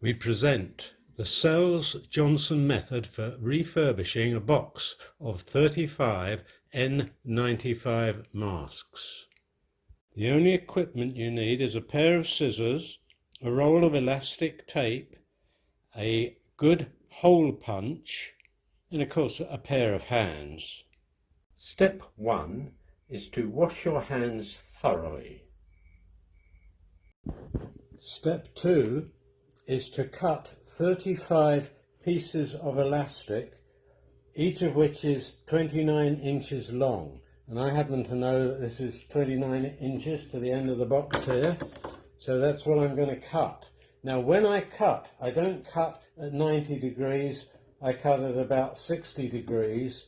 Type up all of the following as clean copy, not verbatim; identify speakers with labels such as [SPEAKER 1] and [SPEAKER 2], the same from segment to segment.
[SPEAKER 1] we present the Sells-Johnson method for refurbishing a box of 35 N95 masks. The only equipment you need is a pair of scissors, a roll of elastic tape, a good hole punch, and of course a pair of hands. Step 1 is to wash your hands thoroughly. Step 2 is to cut 35 pieces of elastic, each of which is 29 inches long. And I happen to know that this is 29 inches to the end of the box here, so that's what I'm going to cut. Now when I cut, I don't cut at 90 degrees, I cut at about 60 degrees,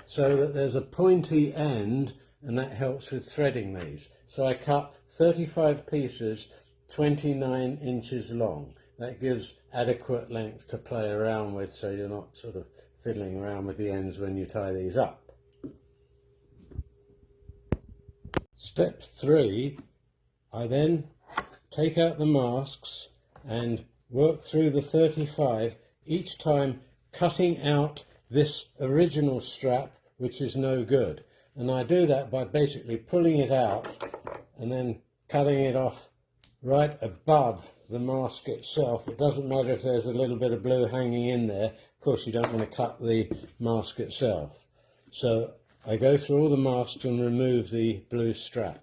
[SPEAKER 1] so that there's a pointy end, and that helps with threading these. So I cut 35 pieces 29 inches long. That gives adequate length to play around with, so you're not sort of fiddling around with the ends when you tie these up. Step 3, I then take out the masks and work through the 35, each time cutting out this original strap, which is no good. And I do that by basically pulling it out and then cutting it off right above the mask itself. It doesn't matter if there's a little bit of blue hanging in there. Of course, you don't want to cut the mask itself. So I go through all the masks and remove the blue strap.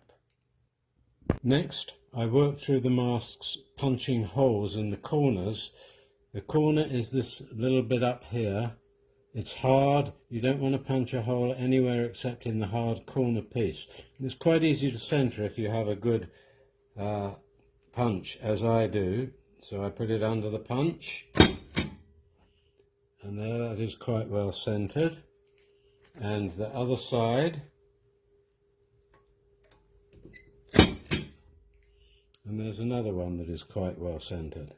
[SPEAKER 1] Next, I work through the masks, punching holes in the corners. The corner is this little bit up here. It's hard. You don't want to punch a hole anywhere except in the hard corner piece. And it's quite easy to center if you have a good punch, as I do. So I put it under the punch, and there, that is quite well centered. And the other side, and there's another one that is quite well centered.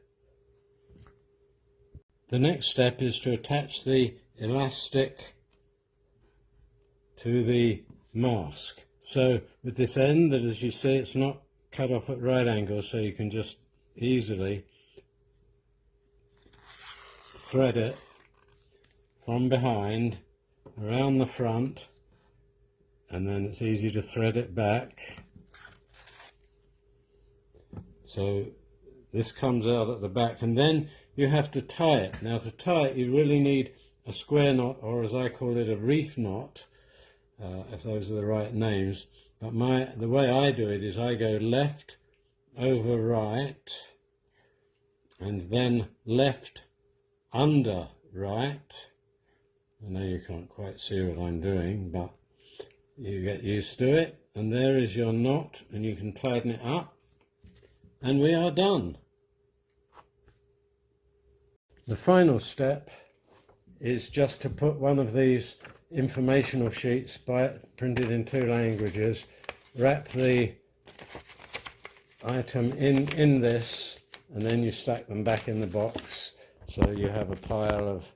[SPEAKER 1] The next step is to attach the elastic to the mask. So with this end, that as you see, it's not cut off at right angles, so you can just easily thread it from behind around the front, and then it's easy to thread it back. So this comes out at the back, and then you have to tie it. Now to tie it, you really need a square knot, or as I call it, a reef knot, if those are the right names. But the way I do it is I go left over right, and then left under right. I know you can't quite see what I'm doing, but you get used to it. And there is your knot, and you can tighten it up, and we are done. The final step is just to put one of these informational sheets, printed in 2 languages, wrap the item in this, and then you stack them back in the box, so you have a pile of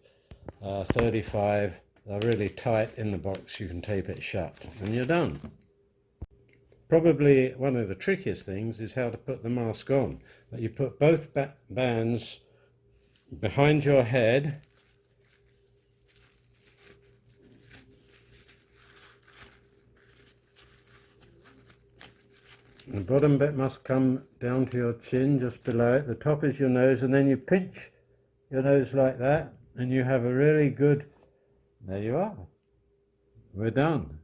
[SPEAKER 1] 35. They're really tight in the box. You can tape it shut, and you're done. Probably one of the trickiest things is how to put the mask on. But you put both bands behind your head, the bottom bit must come down to your chin, just below it. The top is your nose, and then you pinch your nose like that, and you have a really good, there you are, we're done.